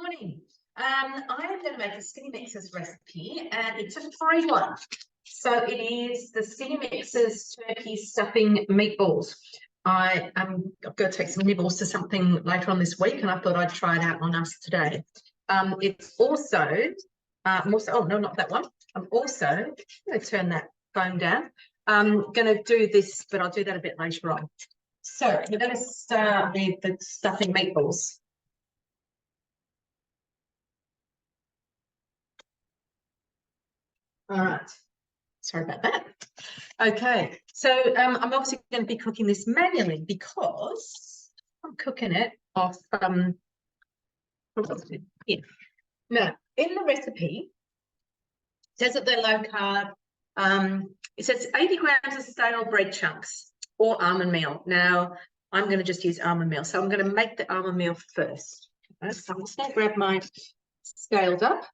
Morning. I'm going to make a Skinnymixers recipe, and it's a free one. So it is the Skinnymixers turkey stuffing meatballs. I'm going to take some nibbles to something later on this week, and I thought I'd try it out on us today. It's also, oh no, not that one. I'm also going to turn that phone down. I'm going to do this, but I'll do that a bit later on. So we're going to start with the stuffing meatballs. All right, sorry about that. Okay, so I'm obviously going to be cooking this manually because I'm cooking it off here. Now, in the recipe, it says that they're low carb. It says 80 grams of stale bread chunks or almond meal. Now, I'm going to just use almond meal, so I'm going to make the almond meal first. Okay, so I'm just going to grab my scaled up.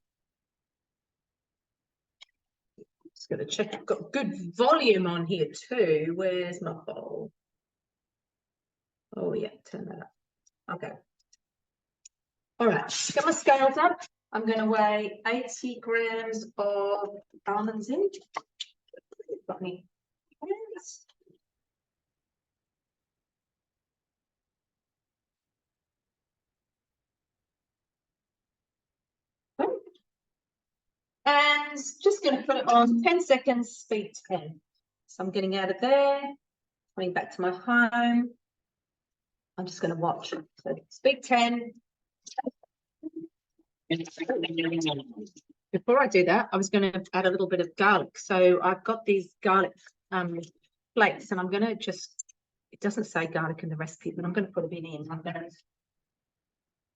Just going to check I've got good volume on here too. Where's my bowl? Oh yeah, turn that up. Okay. All right, got my scales up. I'm going to weigh 80 grams of almonds in. Got me. And just going to put it on 10 seconds, speed 10. So I'm getting out of there, coming back to my home. I'm just going to watch. So speed 10. Before I do that, I was going to add a little bit of garlic. So I've got these garlic flakes, and I'm going to just, it doesn't say garlic in the recipe, but I'm going to put a bit in. I'm going to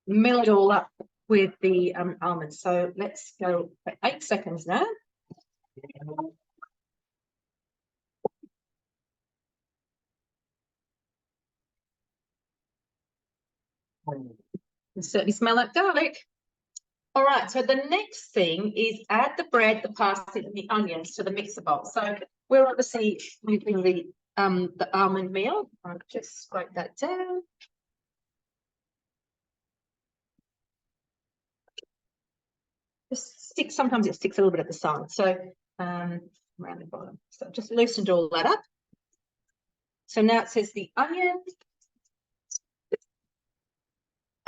mill it all up with the almonds. So let's go for 8 seconds now. You certainly smell like garlic. All right, so the next thing is add the bread, the parsley, and the onions to the mixer bowl. So we're obviously using the almond meal. I'll just scrape that down. Just stick, sometimes it sticks a little bit at the side, so around the bottom. So just loosened all that up. So now it says the onion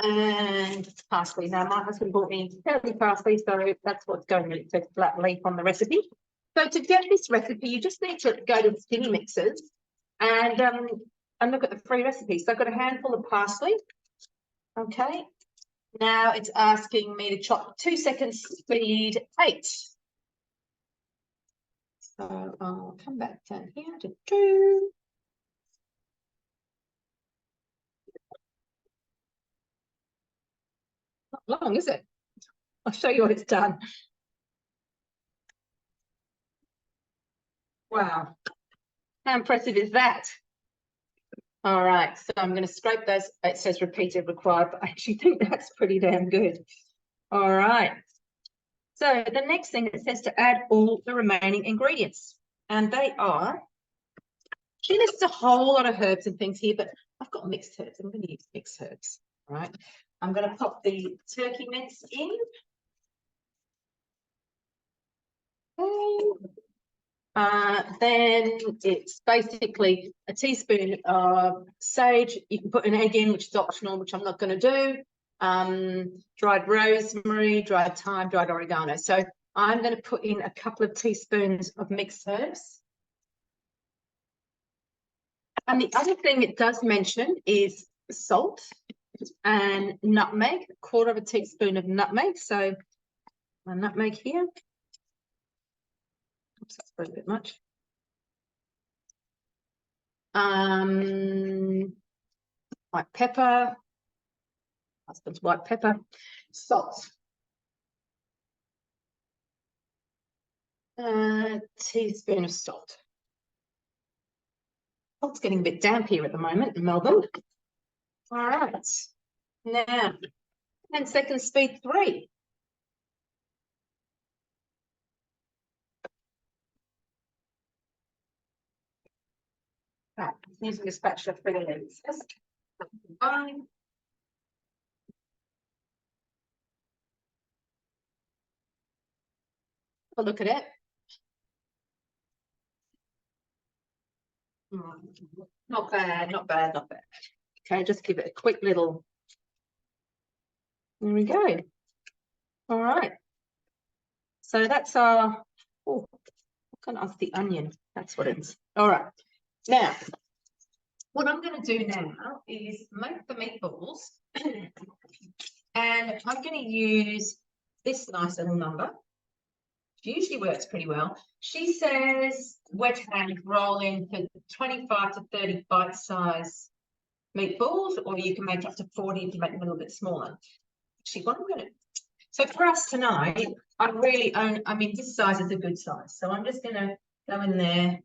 and parsley. Now my husband bought me healthy parsley, so that's what's going in. It says black leaf on the recipe. So to get this recipe, you just need to go to the Skinnymixers and look at the free recipe. So I've got a handful of parsley. Okay. Now it's asking me to chop 2 seconds, speed 8. So I'll come back down here to 2. Not long, is it? I'll show you what it's done. Wow. How impressive is that? All right, so I'm going to scrape those. It says repeated required, but I actually think that's pretty damn good. All right. So the next thing, it says to add all the remaining ingredients. And they are, she lists a whole lot of herbs and things here, but I've got mixed herbs. I'm going to use mixed herbs. All right. I'm going to pop the turkey mince in. Okay. Then it's basically a teaspoon of sage. You can put an egg in, which is optional, which I'm not going to do. Dried rosemary, dried thyme, dried oregano. So I'm going to put in a couple of teaspoons of mixed herbs. And the other thing it does mention is salt and nutmeg, 1/4 teaspoon of nutmeg. So my nutmeg here. Oops, that's a bit much. White pepper, husband's white pepper, salt. A teaspoon of salt. Salt's getting a bit damp here at the moment in Melbourne. All right. Now, 10 seconds, speed 3. Right, using a spatula for the legs. a look at it. Not bad, not bad, not bad. Okay, just give it a quick little. There we go. All right. So that's our, oh, kind of the onion. That's what it is. All right. Now, what I'm going to do now is make the meatballs. And I'm going to use this nice little number. She usually works pretty well. She says wet hand roll in for 25 to 30 bite-size meatballs, or you can make up to 40 to make them a little bit smaller. Actually, what I'm going to, so for us tonight, I really own, I mean, this size is a good size. So I'm just going to go in there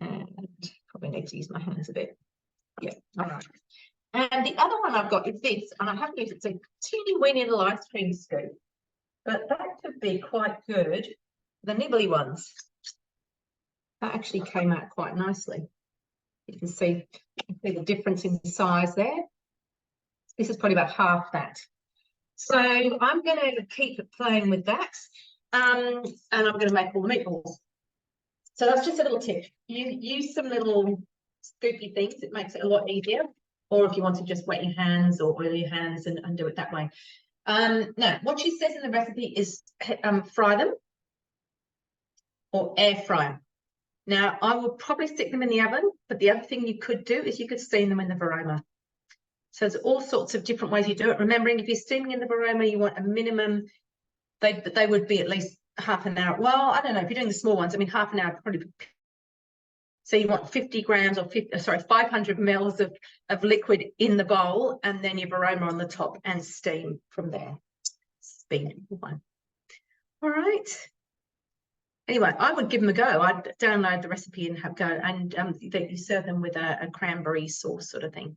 and probably need to use my hands a bit. Yeah, all right. And the other one I've got is this, and I haven't used it. It's a teeny weeny little ice cream scoop, but that could be quite good. The nibbly ones, that actually came out quite nicely. You can see the difference in size there. This is probably about half that. So I'm going to keep playing with that, and I'm going to make all the meatballs. So that's just a little tip. You use some little scoopy things. It makes it a lot easier. Or if you want to just wet your hands or oil your hands and do it that way. Now, what she says in the recipe is fry them or air fry them. Now, I will probably stick them in the oven, but the other thing you could do is you could steam them in the varoma. So there's all sorts of different ways you do it. Remembering, if you're steaming in the varoma, you want a minimum, they would be at least half an hour. Well, I don't know, if you're doing the small ones, I mean, half an hour probably. So you want 50 grams or 500 mils of liquid in the bowl, and then your varoma on the top and steam from there. Speed one. All right. Anyway, I would give them a go. I'd download the recipe and have go, and that you serve them with a cranberry sauce sort of thing.